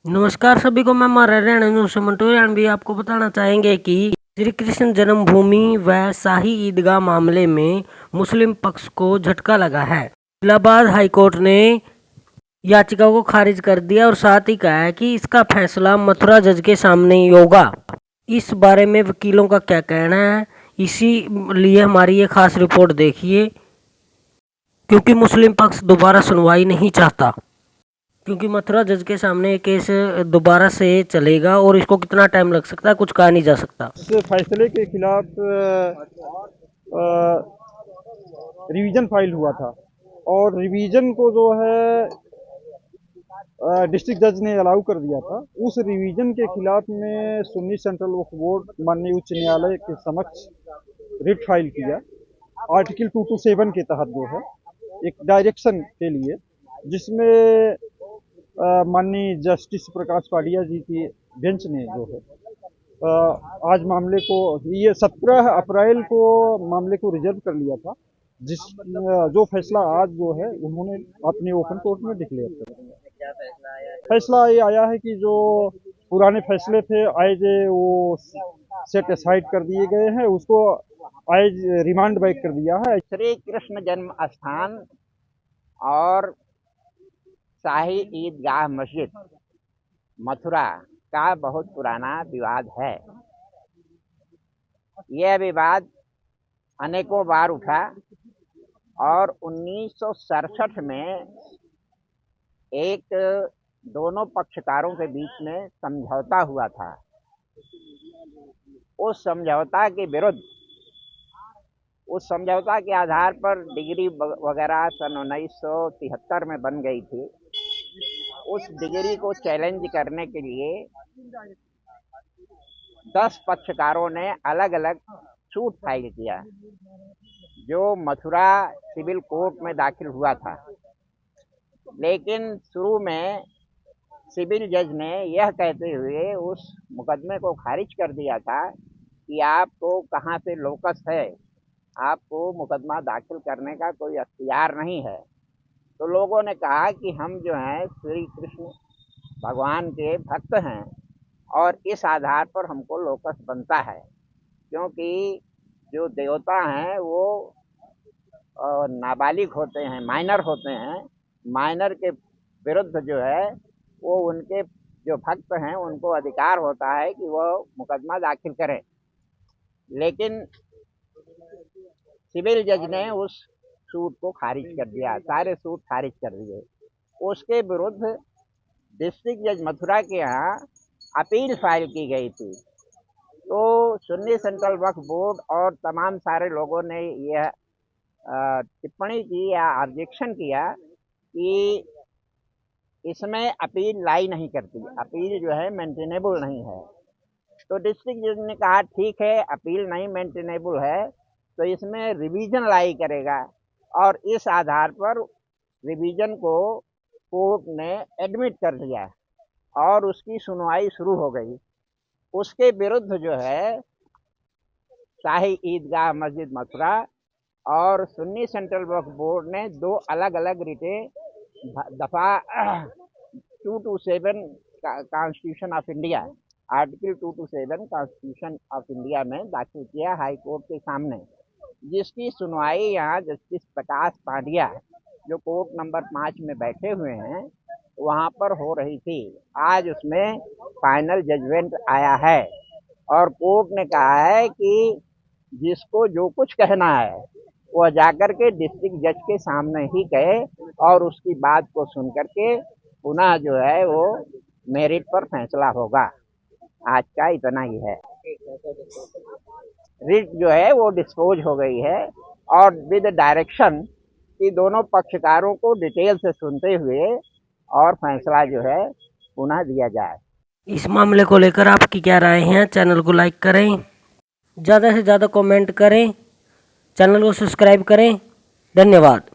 नमस्कार सभी को, मैं हमारा हरियाणा से मंटू भी आपको बताना चाहेंगे कि श्री कृष्ण जन्मभूमि व शाही ईदगाह मामले में मुस्लिम पक्ष को झटका लगा है। इलाहाबाद हाईकोर्ट ने याचिका को खारिज कर दिया और साथ ही कहा है कि इसका फैसला मथुरा जज के सामने ही होगा। इस बारे में वकीलों का क्या कहना है, इसी लिए हमारी ये खास रिपोर्ट देखिए, क्योंकि मुस्लिम पक्ष दोबारा सुनवाई नहीं चाहता, क्योंकि मथुरा जज के सामने ये केस दोबारा से चलेगा और इसको कितना टाइम लग सकता है कुछ कहा नहीं जा सकता। इस फैसले के खिलाफ रिवीजन फाइल हुआ था और रिवीजन को जो है डिस्ट्रिक्ट जज ने अलाउ कर दिया था। उस रिवीजन के खिलाफ में सुन्नी सेंट्रल वक्फ बोर्ड माननीय उच्च न्यायालय के समक्ष रिट फाइल किया आर्टिकल 227 के तहत, जो है एक डायरेक्शन के लिए, जिसमें माननीय जस्टिस प्रकाश पाडिया जी की बेंच ने जो है आज मामले को, ये 17 अप्रैल को मामले को रिजर्व कर लिया था, जिस जो फैसला आज जो है उन्होंने अपने ओपन कोर्ट में डिक्लेयर कर दिया। फैसला ये आया है कि जो पुराने फैसले थे आज वो सेट असाइड कर दिए गए हैं, उसको आज रिमांड बैक कर दिया है। श्री कृष्ण जन्म स्थान और शाही ईदगाह मस्जिद मथुरा का बहुत पुराना विवाद है। यह विवाद अनेकों बार उठा और 1967 में एक दोनों पक्षकारों के बीच में समझौता हुआ था। उस समझौता के विरुद्ध, उस समझौता के आधार पर डिग्री वगैरह सन 1973 में बन गई थी। उस डिग्री को चैलेंज करने के लिए 10 पक्षकारों ने अलग अलग सूट फाइल किया, जो मथुरा सिविल कोर्ट में दाखिल हुआ था। लेकिन शुरू में सिविल जज ने यह कहते हुए उस मुकदमे को खारिज कर दिया था कि आपको कहाँ से लोकस है, आपको मुकदमा दाखिल करने का कोई अख्तियार नहीं है। तो लोगों ने कहा कि हम जो हैं श्री कृष्ण भगवान के भक्त हैं और इस आधार पर हमको लोकस बनता है, क्योंकि जो देवता हैं वो नाबालिग होते हैं, माइनर होते हैं। माइनर के विरुद्ध जो है वो उनके जो भक्त हैं उनको अधिकार होता है कि वो मुकदमा दाखिल करें। लेकिन सिविल जज ने उस सूट को खारिज कर दिया, सारे सूट खारिज कर दिए। उसके विरुद्ध डिस्ट्रिक्ट जज मथुरा के यहाँ अपील फाइल की गई थी। तो सुन्नी सेंट्रल वक्फ बोर्ड और तमाम सारे लोगों ने यह टिप्पणी की या ऑब्जेक्शन किया कि इसमें अपील लाई नहीं करती, अपील जो है मेंटेनेबल नहीं है। तो डिस्ट्रिक्ट जज ने कहा ठीक है, अपील नहीं मेंटेनेबल है तो इसमें रिवीजन लाई करेगा, और इस आधार पर रिवीजन को कोर्ट ने एडमिट कर लिया और उसकी सुनवाई शुरू हो गई। उसके विरुद्ध जो है शाही ईदगाह मस्जिद मथुरा और सुन्नी सेंट्रल वक्फ बोर्ड ने 2 अलग अलग रिटें दफा 227 constitution of India, article 227 constitution of India में दाखिल किया हाई कोर्ट के सामने, जिसकी सुनवाई यहाँ जस्टिस प्रकाश पाडिया जो कोर्ट नंबर 5 में बैठे हुए हैं वहाँ पर हो रही थी। आज उसमें फाइनल जजमेंट आया है और कोर्ट ने कहा है कि जिसको जो कुछ कहना है वह जाकर के डिस्ट्रिक्ट जज के सामने ही कहे और उसकी बात को सुन करके पुनः जो है वो मेरिट पर फैसला होगा। आज का इतना ही है। रिट जो है वो डिस्पोज हो गई है और विद डायरेक्शन कि दोनों पक्षकारों को डिटेल से सुनते हुए और फैसला जो है पुनः दिया जाए। इस मामले को लेकर आपकी क्या राय है? चैनल को लाइक करें, ज़्यादा से ज़्यादा कमेंट करें, चैनल को सब्सक्राइब करें। धन्यवाद।